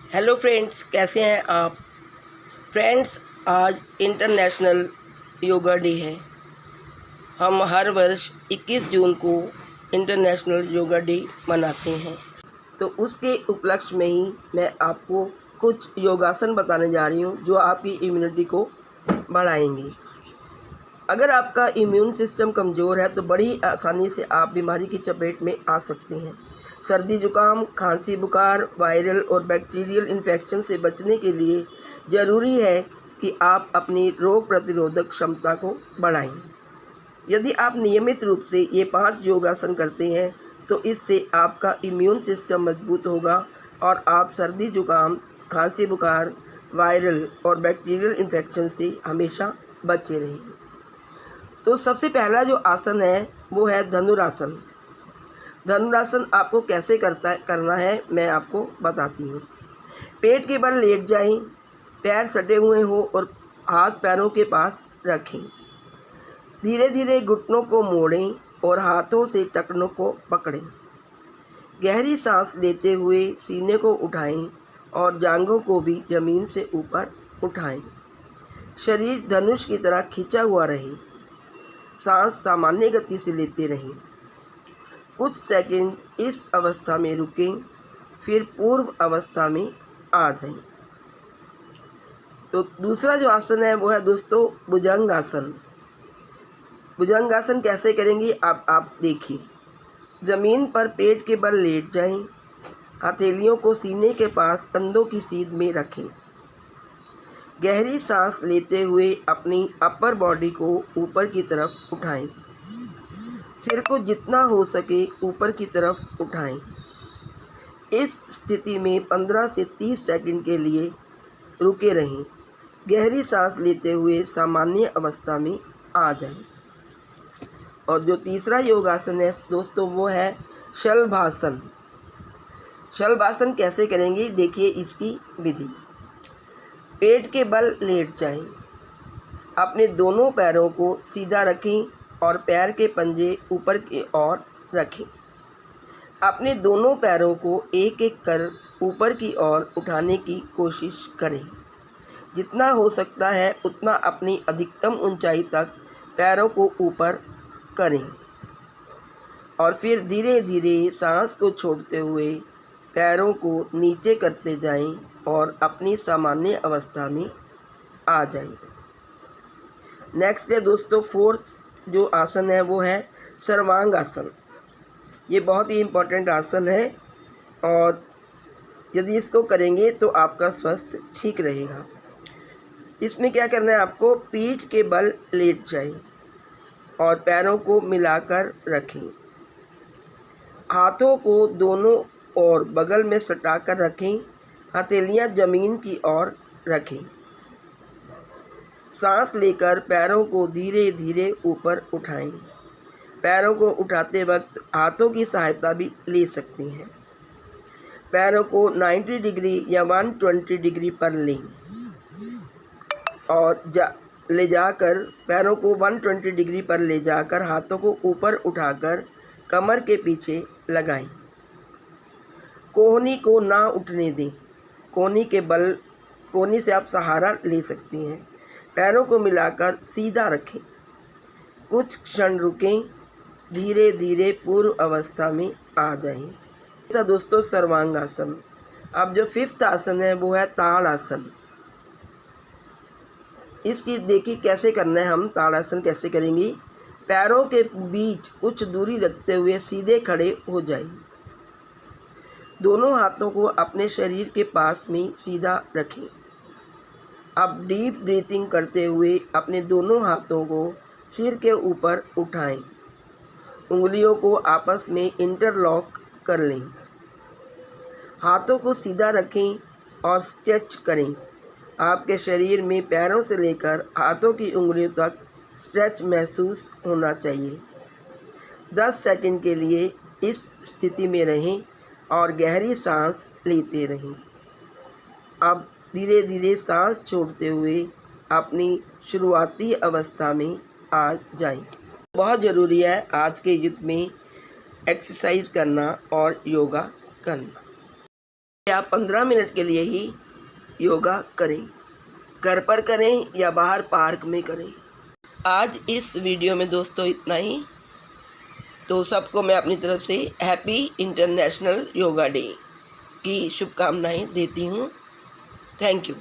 Hello friends, कैसे हैं आप। फ्रेंड्स, आज इंटरनेशनल योगा डे है। हम हर वर्ष 21 जून को इंटरनेशनल योगा डे मनाते हैं। तो उसके उपलक्ष्य में ही मैं आपको कुछ योगासन बताने जा रही हूँ जो आपकी इम्यूनिटी को बढ़ाएंगे। अगर आपका इम्यून सिस्टम कमज़ोर है तो बड़ी आसानी से आप बीमारी की चपेट में आ सकते हैं। सर्दी जुकाम, खांसी, बुखार, वायरल और बैक्टीरियल इन्फेक्शन से बचने के लिए ज़रूरी है कि आप अपनी रोग प्रतिरोधक क्षमता को बढ़ाएं। यदि आप नियमित रूप से ये 5 योगासन करते हैं तो इससे आपका इम्यून सिस्टम मजबूत होगा और आप सर्दी जुकाम, खांसी, बुखार, वायरल और बैक्टीरियल इन्फेक्शन से हमेशा बचे रहेंगे। तो सबसे पहला जो आसन है वो है धनुरासन। धनुरासन आपको कैसे करना है मैं आपको बताती हूँ। पेट के बल लेट जाएं, पैर सटे हुए हों और हाथ पैरों के पास रखें। धीरे धीरे घुटनों को मोड़ें और हाथों से टखनों को पकड़ें। गहरी सांस लेते हुए सीने को उठाएं और जांघों को भी ज़मीन से ऊपर उठाएं। शरीर धनुष की तरह खींचा हुआ रहे। सांस सामान्य गति से लेते रहें। कुछ सेकंड इस अवस्था में रुकें, फिर पूर्व अवस्था में आ जाएं। तो दूसरा जो आसन है वो है दोस्तों भुजंगासन। भुजंगासन कैसे करेंगे आप देखिए। ज़मीन पर पेट के बल लेट जाएं, हथेलियों को सीने के पास कंधों की सीध में रखें। गहरी सांस लेते हुए अपनी अपर बॉडी को ऊपर की तरफ उठाएं। सिर को जितना हो सके ऊपर की तरफ उठाएं। इस स्थिति में 15 से 30 सेकंड के लिए रुके रहें। गहरी सांस लेते हुए सामान्य अवस्था में आ जाएं। और जो तीसरा योगासन है दोस्तों वो है शलभासन। शलभासन कैसे करेंगे देखिए इसकी विधि। पेट के बल लेट जाएं, अपने दोनों पैरों को सीधा रखें और पैर के पंजे ऊपर की ओर रखें। अपने दोनों पैरों को एक एक कर ऊपर की ओर उठाने की कोशिश करें। जितना हो सकता है उतना अपनी अधिकतम ऊंचाई तक पैरों को ऊपर करें और फिर धीरे धीरे सांस को छोड़ते हुए पैरों को नीचे करते जाएं और अपनी सामान्य अवस्था में आ जाएं। नेक्स्ट है दोस्तों फोर्थ जो आसन है वो है सर्वांग आसन। ये बहुत ही इम्पोर्टेंट आसन है और यदि इसको करेंगे तो आपका स्वास्थ्य ठीक रहेगा। इसमें क्या करना है आपको, पीठ के बल लेट जाएं और पैरों को मिलाकर रखें। हाथों को दोनों ओर बगल में सटाकर रखें। हथेलियां ज़मीन की ओर रखें। सांस लेकर पैरों को धीरे धीरे ऊपर उठाएं। पैरों को उठाते वक्त हाथों की सहायता भी ले सकते हैं। पैरों को 90 डिग्री या 120 डिग्री पर लें और ले जाकर पैरों को 120 डिग्री पर ले जाकर हाथों को ऊपर उठाकर कमर के पीछे लगाएं। कोहनी को ना उठने दें। कोहनी से आप सहारा ले सकती हैं। पैरों को मिलाकर सीधा रखें। कुछ क्षण रुकें, धीरे धीरे पूर्व अवस्था में आ जाएं। तो दोस्तों सर्वांगासन। अब जो 5th आसन है वो है ताड़ासन। इसकी देखिए कैसे करना है। हम ताड़ासन कैसे करेंगे। पैरों के बीच कुछ दूरी रखते हुए सीधे खड़े हो जाएं। दोनों हाथों को अपने शरीर के पास में सीधा रखें। अब डीप ब्रीथिंग करते हुए अपने दोनों हाथों को सिर के ऊपर उठाएं। उंगलियों को आपस में इंटरलॉक कर लें। हाथों को सीधा रखें और स्ट्रेच करें। आपके शरीर में पैरों से लेकर हाथों की उंगलियों तक स्ट्रेच महसूस होना चाहिए। 10 सेकंड के लिए इस स्थिति में रहें और गहरी सांस लेते रहें। अब धीरे धीरे सांस छोड़ते हुए अपनी शुरुआती अवस्था में आ जाएं। बहुत ज़रूरी है आज के युग में एक्सरसाइज करना और योगा करना। आप 15 मिनट के लिए ही योगा करें, घर पर करें या बाहर पार्क में करें। आज इस वीडियो में दोस्तों इतना ही। तो सबको मैं अपनी तरफ से हैप्पी इंटरनेशनल योगा डे की शुभकामनाएं देती हूँ। Thank you.